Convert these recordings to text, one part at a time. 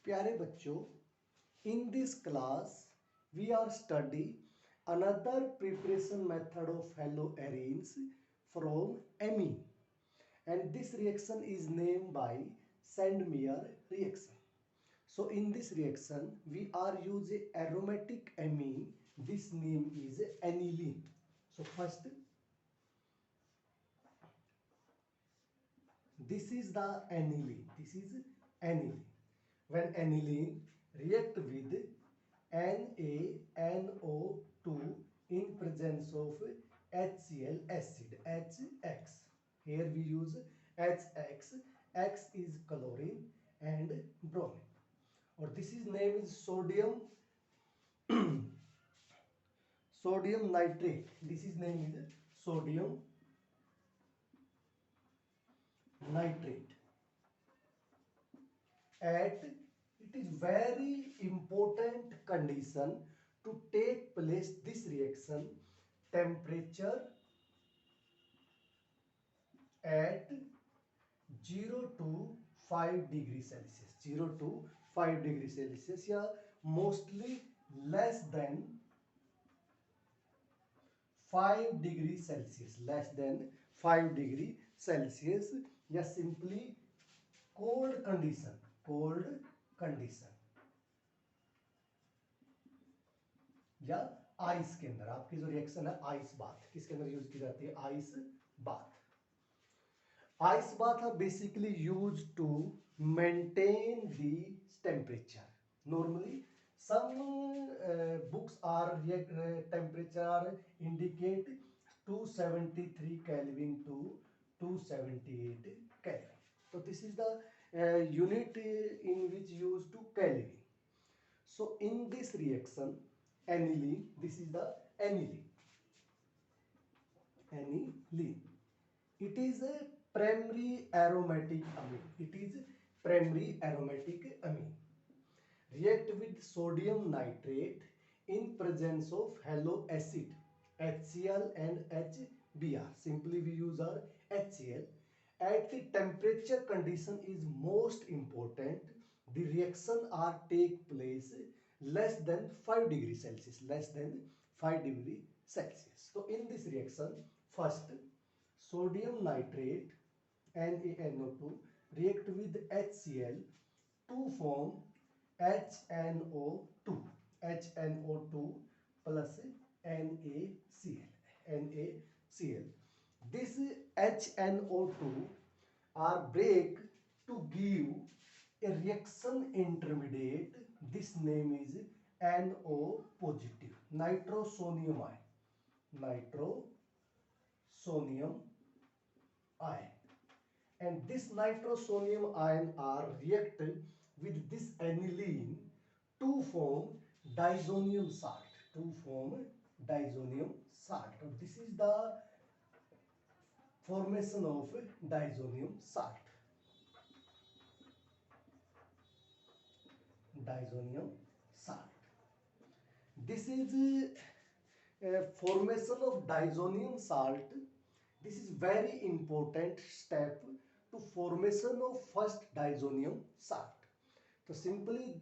प्यारे बच्चों, in this class we are study another preparation method of haloarenes from amine, and this reaction is named by Sandmeyer reaction. So in this reaction we are using aromatic amine. This name is aniline. So first, this is the aniline. This is aniline. When aniline react with NaNO2 in presence of HCl acid HX. Here we use HX. X is chlorine and bromine. Or this is name is sodium nitrate. This is name is sodium nitrate. At it is very important condition to take place this reaction temperature at 0 to 5 degree Celsius. 0 to 5 degree Celsius या mostly less than 5 degree Celsius, less than 5 degree Celsius या simply cold condition या ice के अंदर. आपकी जो reaction है ice bath, किसके अंदर यूज की जाती है? Ice bath. Ice baths are basically used to maintain the temperature. Normally, some books are temperature indicate 273 Kelvin to 278 Kelvin. So this is the unit in which used to Kelvin. So in this reaction, aniline, this is the aniline. Aniline. It is a primary aromatic amine. It is primary aromatic amine. React with sodium nitrate in presence of halo acid HCl and HBr. Simply we use our HCl. At the temperature condition is most important. The reaction are take place less than 5 degrees Celsius. Less than 5 degree Celsius. So in this reaction, first sodium nitrate NaNO2 react with HCl to form HNO2. HNO2 plus NaCl. NaCl. This HNO2 are break to give a reaction intermediate. This name is NO positive. Nitrosonium ion. Nitrosonium ion. And this nitrosonium ion are reacted with this aniline to form diazonium salt. To form diazonium salt. So this is the formation of diazonium salt. Diazonium salt. This is formation of diazonium salt. This is very important step to formation of first diazonium salt. So simply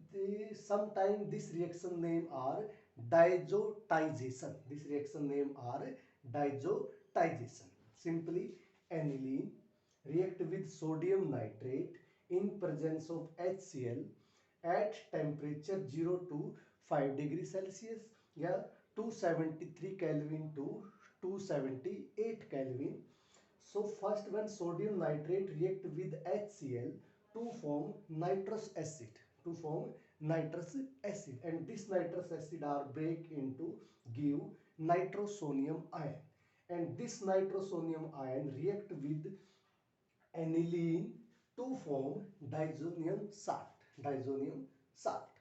sometime this reaction name are diazotization. This reaction name are diazotization. Simply aniline react with sodium nitrate in presence of HCl at temperature 0 to 5 degree Celsius या 273 Kelvin to 278 Kelvin. So first when sodium nitrate react with HCl to form nitrous acid. To form nitrous acid, and this nitrous acid are break into give nitrosonium ion, and this nitrosonium ion react with aniline to form diazonium salt. Diazonium salt.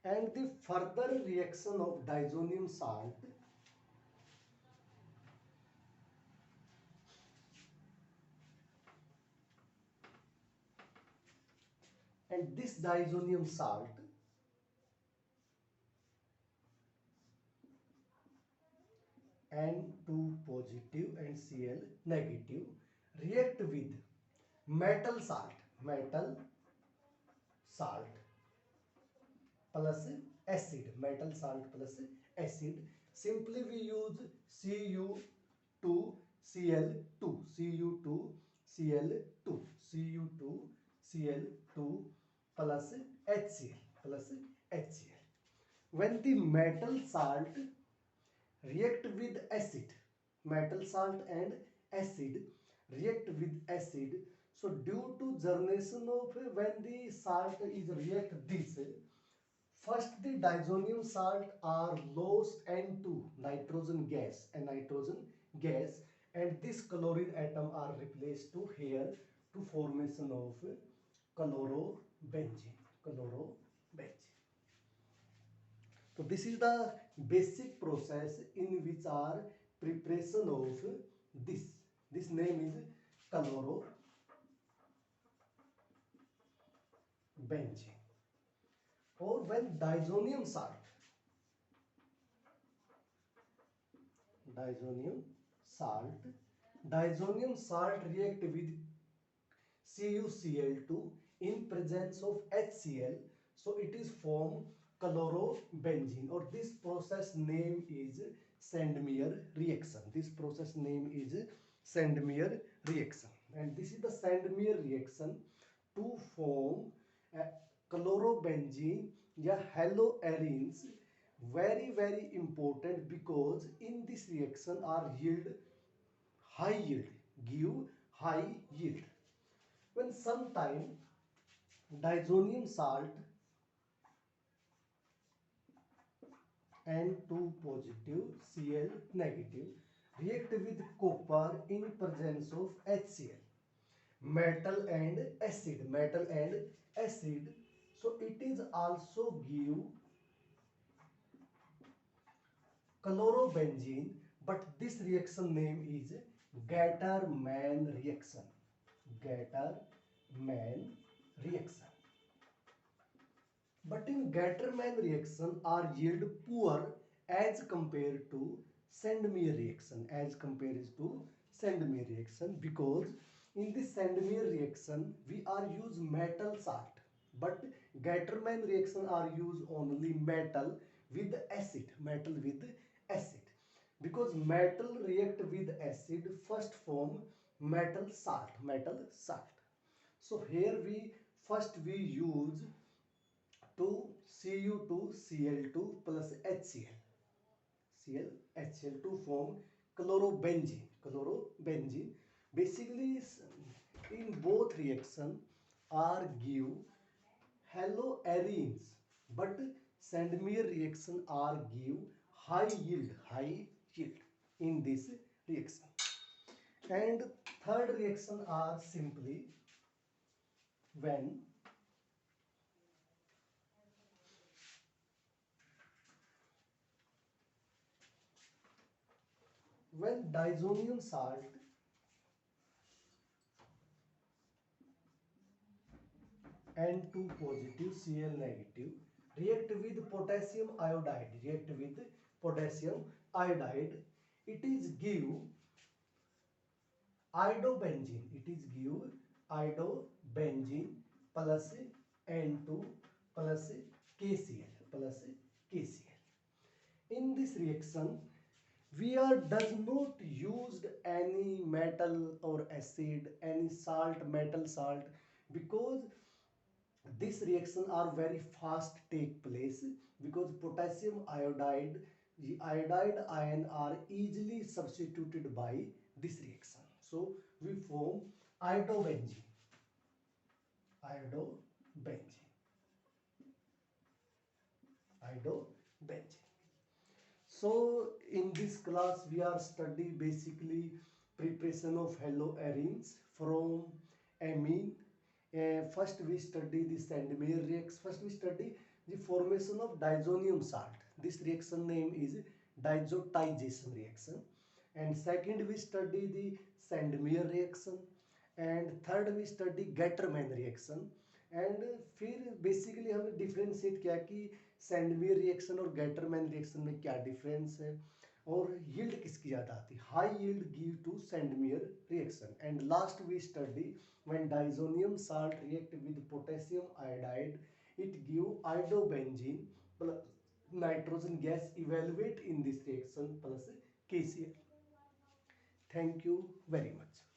And the further reaction of diazonium salt and this diazonium salt N2 positive and Cl negative react with metal salt plus acid, metal salt plus acid. Simply we use Cu2Cl2, Cu2Cl2, Cu2Cl2 plus HCl. When the metal salt react with acid, metal salt and acid react with acid, so due to generation of, when the salt is react this, first the diazonium salt are lost N2 nitrogen gas, and this chlorine atom are replaced to here to formation of chlorobenzene. So this is the basic process in which are preparation of this. This name is chlorobenzene. Or when diazonium salt, diazonium salt react with CuCl2 in presence of HCl, so it is form chlorobenzene, or this process name is Sandmeyer reaction. This process name is Sandmeyer reaction, and this is the Sandmeyer reaction to form chlorobenzene या haloarenes. Very important, because in this reaction are give high yield. When sometime diazonium salt N2 positive Cl negative react with copper in presence of HCl, metal and acid, so it is also give chlorobenzene, but this reaction name is Gattermann reaction. Gattermann reaction. But in Gattermann reaction are yield poor as compared to Sandmeyer reaction, because in this Sandmeyer reaction we are use metal salt, but Gattermann reaction are use only metal with acid, because metal react with acid first form metal salt. So here we first we use to Cu2Cl2 plus HCl to form chlorobenzene. Basically, in both reaction are give haloarenes, but Sandmeyer reaction are give high yield in this reaction. And third reaction are simply when diazonium salt N2 positive Cl negative react with potassium iodide, it is give iodobenzene plus N2 plus KCl. In this reaction we are does not used any metal or acid, any salt, metal salt, because this reaction are very fast take place, because potassium iodide, the iodide ion are easily substituted by this reaction, so we form iodobenzene. iodobenzene So in this class we are study basically preparation of haloarenes from amine. First we study the Sandmeyer reaction. First we study the formation of diazonium salt. This reaction name is diazotization reaction. And second we study the Sandmeyer reaction. And third we study Gattermann reaction. And फिर basically हमने differentiate किया कि Sandmeyer reaction और Gattermann reaction में क्या difference है और yield किसकी ज़्यादा आती है. High yield give to Sandmeyer reaction. And last we study when diazonium salt react with potassium iodide it give iodobenzene plus nitrogen gas evaluate in this reaction plus KCl. Thank you very much.